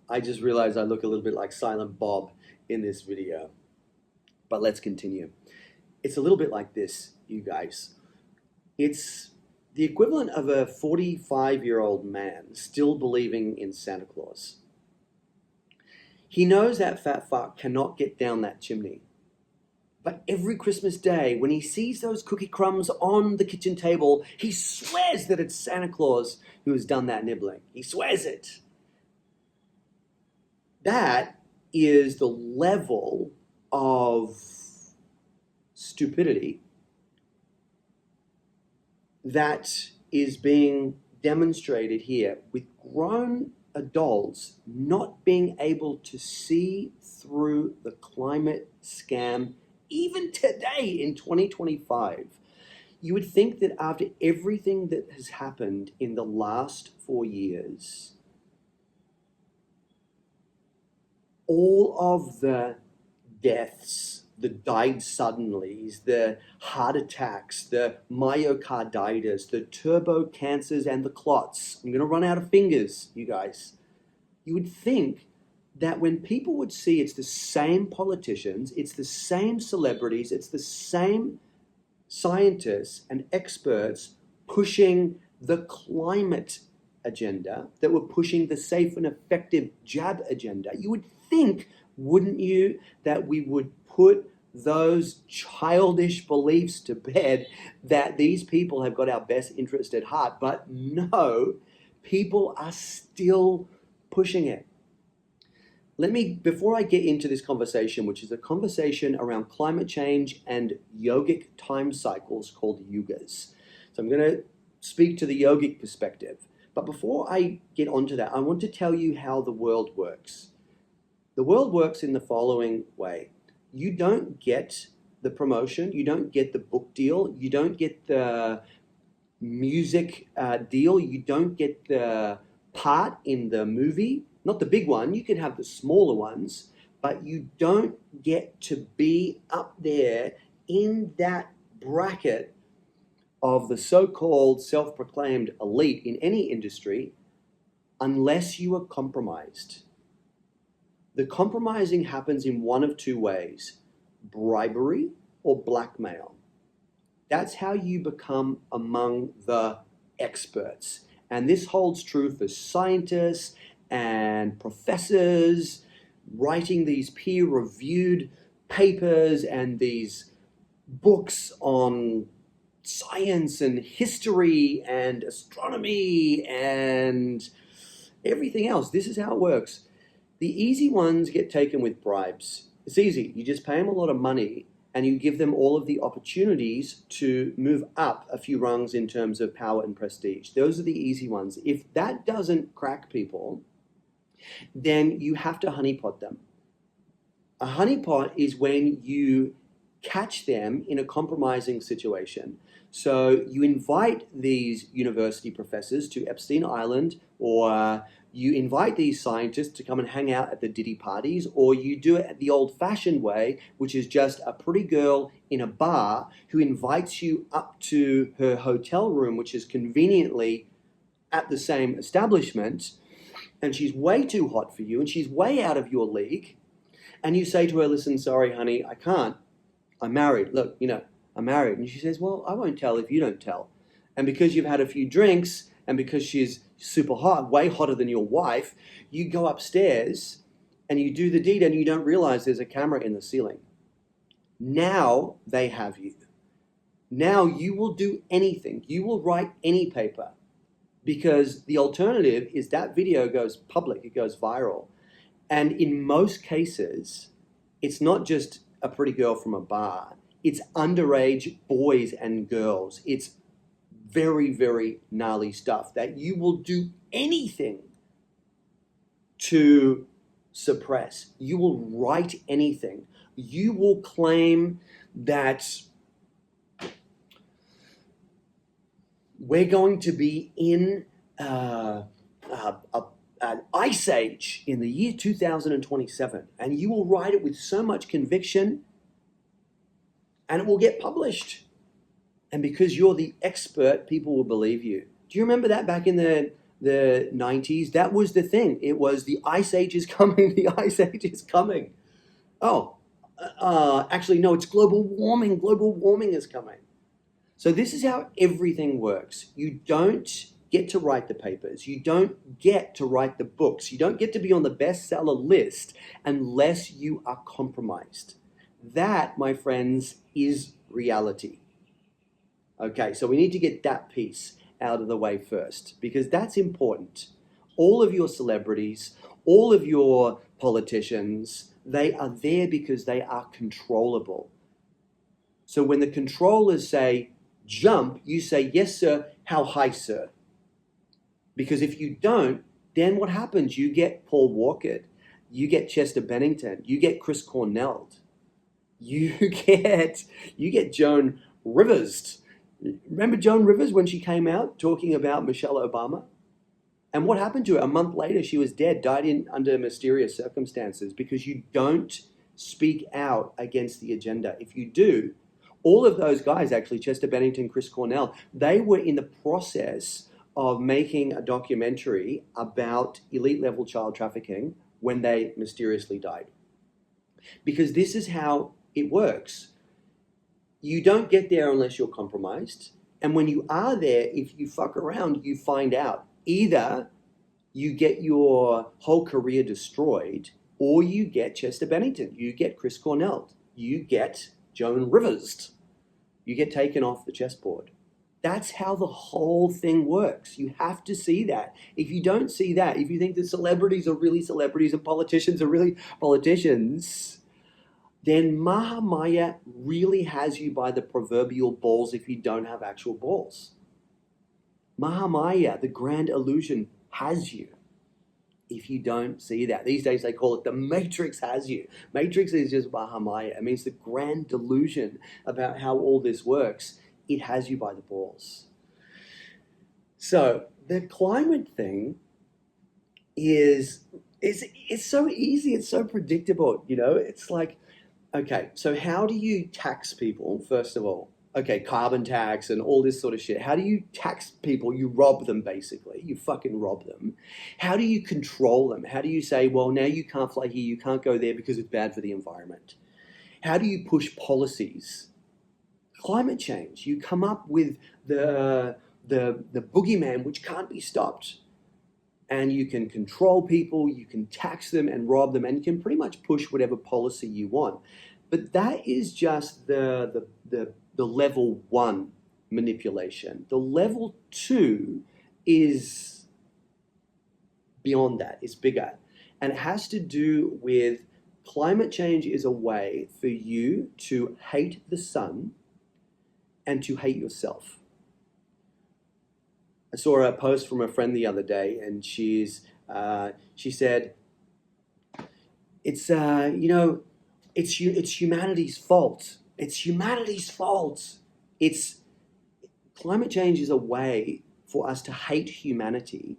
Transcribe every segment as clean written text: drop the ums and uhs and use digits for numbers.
I just realized I look a little bit like Silent Bob in this video. But let's continue. It's a little bit like this, you guys. It's the equivalent of a 45-year-old man still believing in Santa Claus. He knows that fat fuck cannot get down that chimney. But every Christmas day, when he sees those cookie crumbs on the kitchen table, he swears that it's Santa Claus who has done that nibbling. He swears it. That is the level of stupidity that is being demonstrated here with grown adults not being able to see through the climate scam even today in 2025. You would think that after everything that has happened in the last 4 years, all of the deaths, the died suddenlies, the heart attacks, the myocarditis, the turbo cancers, and the clots. I'm going to run out of fingers, you guys. You would think that when people would see it's the same politicians, it's the same celebrities, it's the same scientists and experts pushing the climate agenda, that were pushing the safe and effective jab agenda, you would think, wouldn't you, that we would put those childish beliefs to bed, that these people have got our best interest at heart. But no, people are still pushing it. Before I get into this conversation, which is a conversation around climate change and yogic time cycles called yugas. So I'm going to speak to the yogic perspective. But before I get onto that, I want to tell you how the world works. The world works in the following way. You don't get the promotion, you don't get the book deal, you don't get the music deal, you don't get the part in the movie, not the big one, you can have the smaller ones, but you don't get to be up there in that bracket of the so-called self-proclaimed elite in any industry unless you are compromised. The compromising happens in one of two ways: bribery or blackmail. That's how you become among the experts. And this holds true for scientists and professors writing these peer-reviewed papers and these books on science and history and astronomy and everything else. This is how it works. The easy ones get taken with bribes. It's easy. You just pay them a lot of money and you give them all of the opportunities to move up a few rungs in terms of power and prestige. Those are the easy ones. If that doesn't crack people, then you have to honeypot them. A honeypot is when you catch them in a compromising situation. So you invite these university professors to Epstein Island, or you invite these scientists to come and hang out at the Diddy parties, or you do it the old-fashioned way, which is just a pretty girl in a bar who invites you up to her hotel room, which is conveniently at the same establishment, and she's way too hot for you, and she's way out of your league, and you say to her, listen, sorry, honey, I can't. I'm married. Look, I'm married. And she says, well, I won't tell if you don't tell. And because you've had a few drinks, and because she's super hot, way hotter than your wife, you go upstairs and you do the deed and you don't realize there's a camera in the ceiling. Now they have you. Now you will do anything. You will write any paper, because the alternative is that video goes public, it goes viral. And in most cases, it's not just a pretty girl from a bar. It's underage boys and girls. It's very, very gnarly stuff that you will do anything to suppress. You will write anything. You will claim that we're going to be in an ice age in the year 2027, and you will write it with so much conviction, and it will get published. And because you're the expert, people will believe you. Do you remember that back in the the 90s, that was the thing. It was the ice age is coming, the ice age is coming. Oh, actually, no, it's global warming. Global warming is coming. So this is how everything works. You don't get to write the papers. You don't get to write the books. You don't get to be on the bestseller list unless you are compromised. That, my friends, is reality. Okay, so we need to get that piece out of the way first, because that's important. All of your celebrities, all of your politicians, they are there because they are controllable. So when the controllers say, jump, you say, yes, sir. How high, sir? Because if you don't, then what happens? You get Paul Walker, you get Chester Bennington, you get Chris Cornell, you get Joan Rivers. Remember Joan Rivers when she came out talking about Michelle Obama? And what happened to her? A month later, she was dead, died under mysterious circumstances, because you don't speak out against the agenda. If you do, all of those guys, actually, Chester Bennington, Chris Cornell, they were in the process of making a documentary about elite level child trafficking when they mysteriously died. Because this is how it works. You don't get there unless you're compromised. And when you are there, if you fuck around, you find out. Either you get your whole career destroyed, or you get Chester Bennington, you get Chris Cornell, you get Joan Rivers. You get taken off the chessboard. That's how the whole thing works. You have to see that. If you don't see that, if you think that celebrities are really celebrities and politicians are really politicians, then Mahamaya really has you by the proverbial balls if you don't have actual balls. Mahamaya, the grand illusion, has you if you don't see that. These days they call it the Matrix has you. Matrix is just Mahamaya. It means the grand delusion about how all this works. It has you by the balls. So the climate thing it's so easy. It's so predictable. It's like, okay, so how do you tax people, first of all? Okay, carbon tax and all this sort of shit. How do you tax people? You rob them, basically. You fucking rob them. How do you control them? How do you say, well, now you can't fly here, you can't go there because it's bad for the environment? How do you push policies? Climate change. You come up with the boogeyman, which can't be stopped. And you can control people, you can tax them and rob them, and you can pretty much push whatever policy you want. But that is just the level 1 manipulation. The level 2 is beyond that. It's bigger. And it has to do with climate change is a way for you to hate the sun and to hate yourself. I saw a post from a friend the other day, and she said, it's humanity's fault. It's humanity's fault. Climate change is a way for us to hate humanity.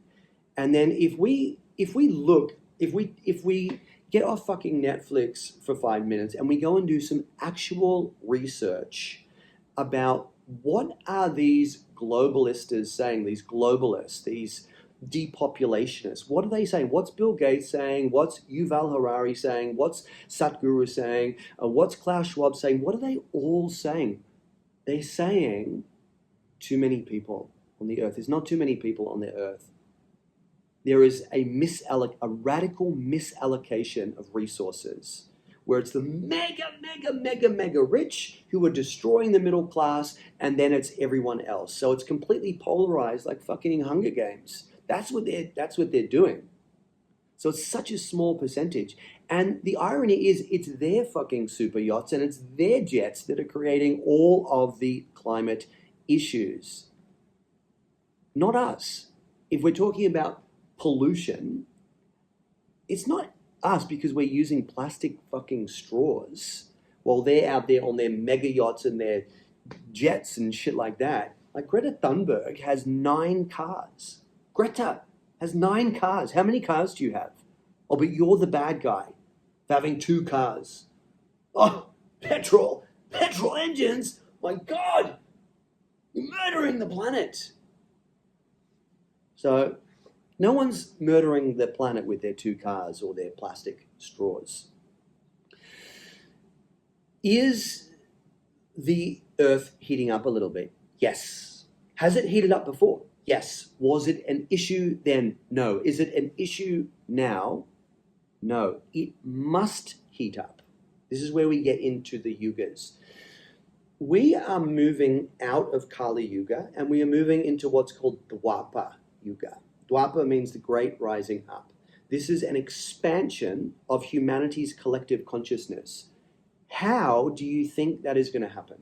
And then if we get off fucking Netflix for 5 minutes and we go and do some actual research about what are these globalists saying, these globalists, these depopulationists, what are they saying? What's Bill Gates saying? What's Yuval Harari saying? What's Satguru saying? What's Klaus Schwab saying? What are they all saying? They're saying too many people on the earth. There's not too many people on the earth. There is a radical misallocation of resources, where it's the mega rich who are destroying the middle class, and then it's everyone else. So it's completely polarized, like fucking Hunger Games. That's what they're doing. So it's such a small percentage. And the irony is, it's their fucking super yachts and it's their jets that are creating all of the climate issues. Not us. If we're talking about pollution, it's not us because we're using plastic fucking straws while they're out there on their mega yachts and their jets and shit like that. Like Greta Thunberg has 9 cars. Greta has 9 cars. How many cars do you have? Oh, but you're the bad guy for having 2 cars. Oh, petrol engines. My God, you're murdering the planet. So No one's murdering the planet with their 2 cars or their plastic straws. Is the Earth heating up a little bit? Yes. Has it heated up before? Yes. Was it an issue then? No. Is it an issue now? No. It must heat up. This is where we get into the yugas. We are moving out of Kali Yuga and we are moving into what's called Dwapara Yuga. Dwapara means the great rising up. This is an expansion of humanity's collective consciousness. How do you think that is going to happen?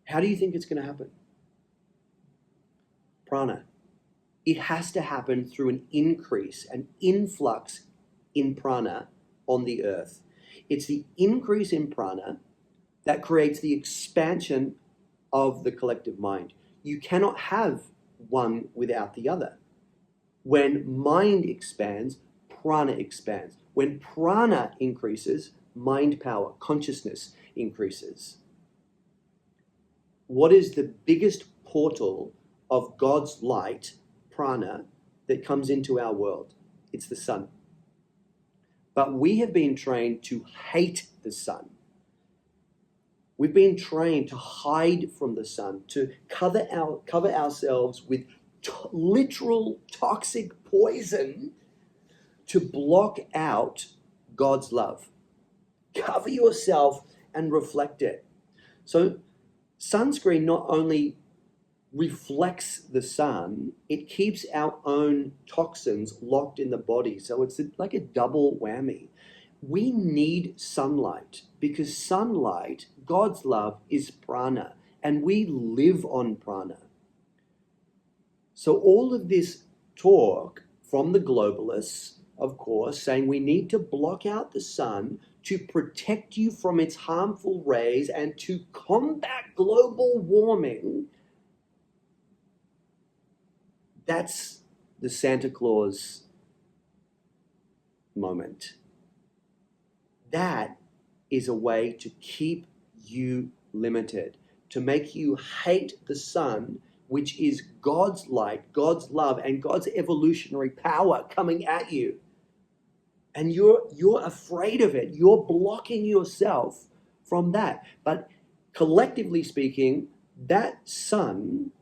How do you think it's going to happen? Prana. It has to happen through an increase, an influx in prana on the earth. It's the increase in prana that creates the expansion of the collective mind. You cannot have one without the other. When mind expands, prana expands. When prana increases, mind power, consciousness increases. What is the biggest portal of God's light, prana, that comes into our world? It's the sun. But we have been trained to hate the sun. We've been trained to hide from the sun, to cover ourselves with literal toxic poison to block out God's love. Cover yourself and reflect it. So sunscreen not only reflects the sun, it keeps our own toxins locked in the body. So it's like a double whammy. We need sunlight because sunlight, God's love, is prana, and we live on prana. So all of this talk from the globalists, of course, saying we need to block out the sun to protect you from its harmful rays and to combat global warming, that's the Santa Claus moment. That is a way to keep you limited, to make you hate the sun, which is God's light, God's love, and God's evolutionary power coming at you. And you're afraid of it. You're blocking yourself from that. But collectively speaking, that sun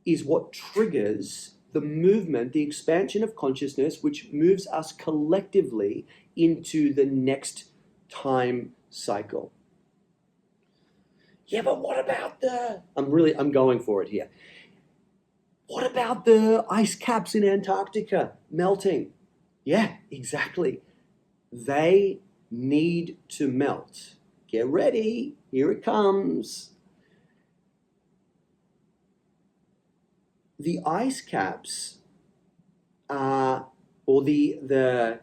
is what triggers the movement, the expansion of consciousness, which moves us collectively into the next time cycle. Yeah, but what about I'm going for it here. What about the ice caps in Antarctica melting? Yeah, exactly. They need to melt. Get ready, here it comes. The ice caps or the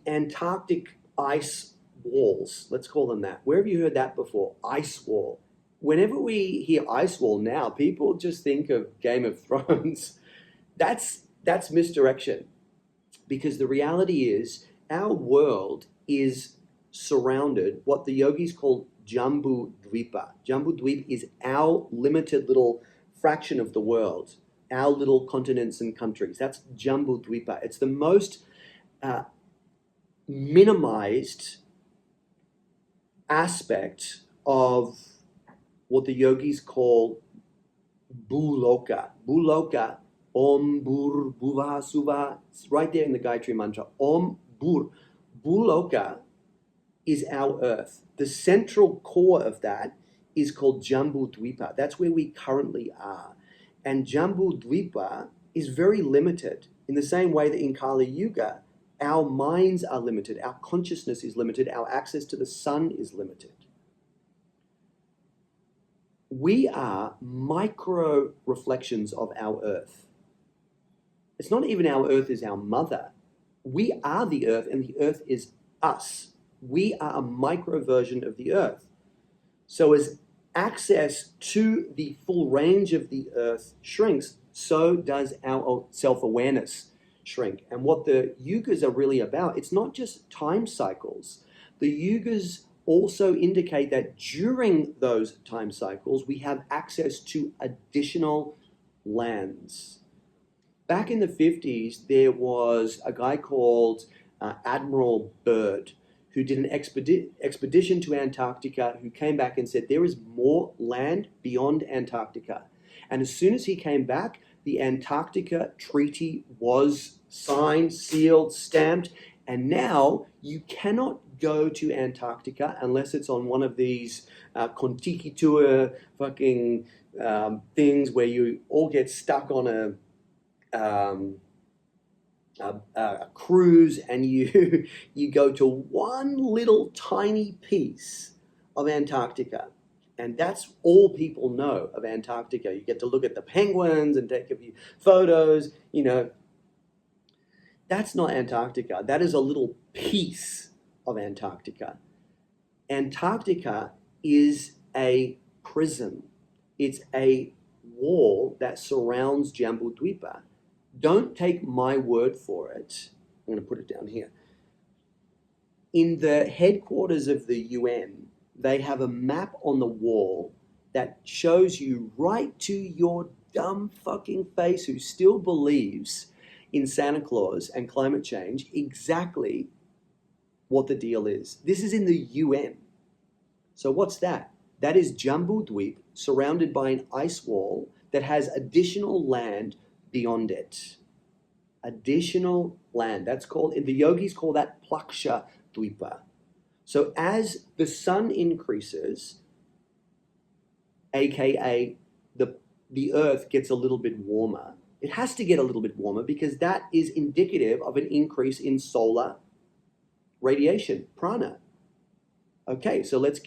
Antarctic ice walls, let's call them that. Where have you heard that before? Ice wall. Whenever we hear ice wall now, people just think of Game of Thrones. That's misdirection. Because the reality is our world is surrounded, what the yogis call Jambu Dvipa. Jambu Dvip is our limited little fraction of the world, our little continents and countries. That's Jambu Dvipa. It's the most minimized aspect of what the yogis call Bhuloka. Bhuloka, Om Bhur Bhuva Suva. It's right there in the Gayatri Mantra. Om Bhur. Bhuloka is our earth. The central core of that is called Jambu Dvipa. That's where we currently are. And Jambu Dvipa is very limited in the same way that in Kali Yuga, our minds are limited, our consciousness is limited, our access to the sun is limited. We are micro reflections of our earth. It's not even our earth is our mother. We are the earth and the earth is us. We are a micro version of the earth. So as access to the full range of the earth shrinks, so does our self-awareness shrink. And what the yugas are really about, it's not just time cycles. The yugas also indicate that during those time cycles, we have access to additional lands. back in the 50s, there was a guy called Admiral Byrd who did an expedition to Antarctica, who came back and said there is more land beyond Antarctica. And as soon as he came back, the Antarctica Treaty was signed, sealed, stamped, and now you cannot go to Antarctica unless it's on one of these Kontiki tour fucking things where you all get stuck on a cruise, and you go to one little tiny piece of Antarctica, and that's all people know of Antarctica. You get to look at the penguins and take a few photos. That's not Antarctica. That is a little piece of Antarctica. Antarctica is a prison. It's a wall that surrounds Jambudvipa. Don't take my word for it. I'm going to put it down here. In the headquarters of the UN, they have a map on the wall that shows you right to your dumb fucking face, who still believes in Santa Claus and climate change, exactly what the deal is. This is in the UN. So what's that? That is Jambudvip surrounded by an ice wall that has additional land beyond it. Additional land. That's called, the yogis call that Plaksha Dvipa. So as the sun increases, aka the earth gets a little bit warmer, it has to get a little bit warmer because that is indicative of an increase in solar radiation, prana. Okay, so let's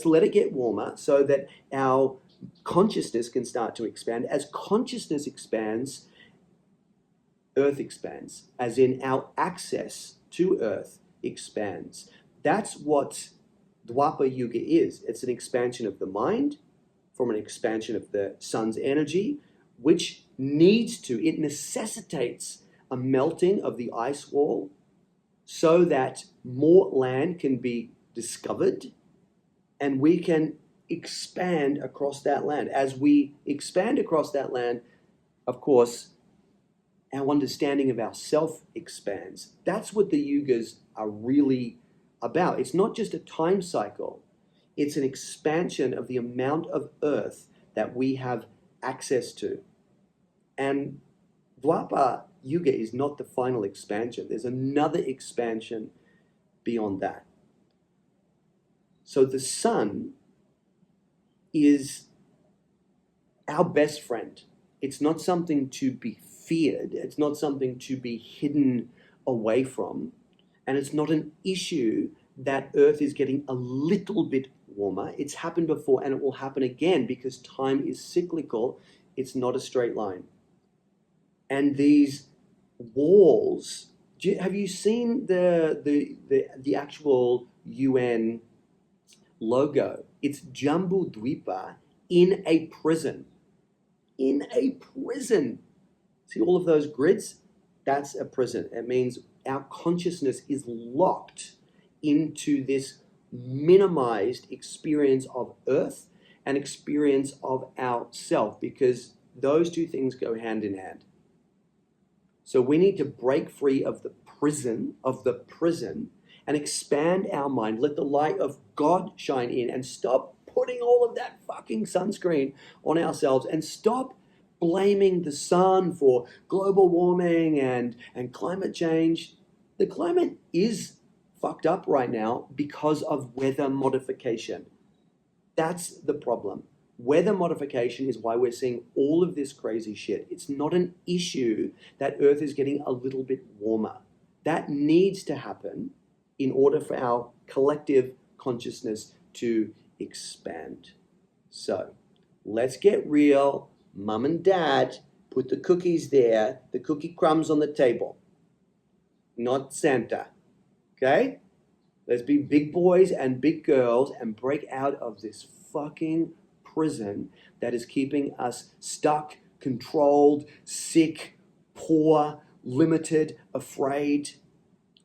let it get warmer so that our consciousness can start to expand. As consciousness expands, Earth expands, as in our access to Earth expands. That's what Dwapara Yuga is. It's an expansion of the mind from an expansion of the sun's energy, which it necessitates a melting of the ice wall so that more land can be discovered and we can expand across that land. As we expand across that land, of course, our understanding of ourself expands. That's what the yugas are really about. It's not just a time cycle. It's an expansion of the amount of earth that we have access to. And Dwapara Yuga is not the final expansion. There's another expansion beyond that. So the sun is our best friend. It's not something to be feared. It's not something to be hidden away from. And it's not an issue that Earth is getting a little bit warmer. It's happened before and it will happen again because time is cyclical. It's not a straight line. And these walls, have you seen the actual UN logo? It's Jambudvipa in a prison. In a prison. See all of those grids? That's a prison. It means our consciousness is locked into this minimized experience of Earth and experience of ourself, because those two things go hand in hand. So we need to break free of the prison, and expand our mind. Let the light of God shine in and stop putting all of that fucking sunscreen on ourselves and stop blaming the sun for global warming and climate change. The climate is fucked up right now because of weather modification. That's the problem. Weather modification is why we're seeing all of this crazy shit. It's not an issue that Earth is getting a little bit warmer. That needs to happen in order for our collective consciousness to expand. So let's get real. Mum and Dad, put the cookies there, the cookie crumbs on the table, not Santa. Okay? Let's be big boys and big girls and break out of this fucking prison that is keeping us stuck, controlled, sick, poor, limited, afraid.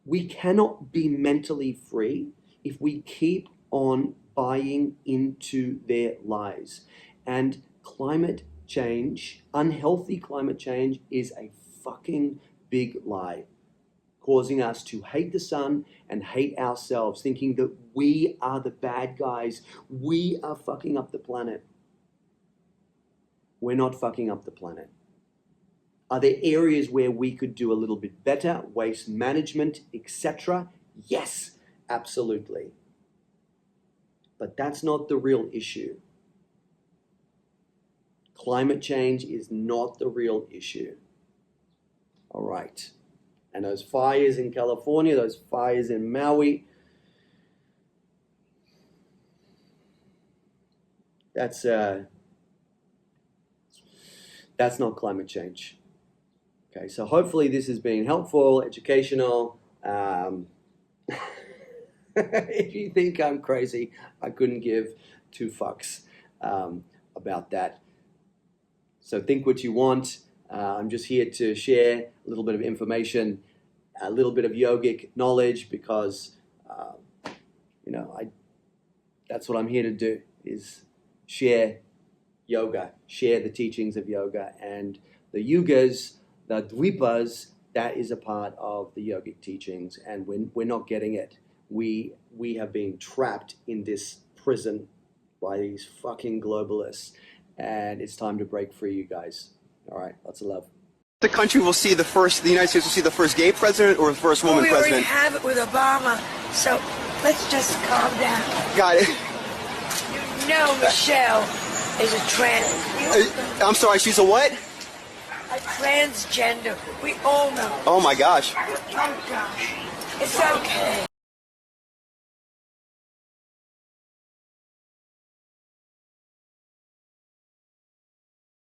We cannot be mentally free if we keep on buying into their lies. And climate change, unhealthy climate change, is a fucking big lie, causing us to hate the sun and hate ourselves, thinking that we are the bad guys. We are fucking up the planet. We're not fucking up the planet. Are there areas where we could do a little bit better? Waste management, etc.? Yes, absolutely. But that's not the real issue. Climate change is not the real issue. All right. And those fires in California, those fires in Maui, that's not climate change. Okay, so hopefully this has been helpful, educational. If you think I'm crazy, I couldn't give two fucks about that. So think what you want. I'm just here to share a little bit of information, a little bit of yogic knowledge, because that's what I'm here to do, is share yoga, share the teachings of yoga, and the yugas, the dvipas, that is a part of the yogic teachings, and we're not getting it. We have been trapped in this prison by these fucking globalists, and it's time to break free, you guys. All right, lots of love. The country will see the United States will see the first gay president or the first woman president? We already have it with Obama, so let's just calm down. Got it. You know Michelle is a trans... I'm sorry, she's a what? A transgender. We all know. Oh my gosh. Oh gosh. It's okay.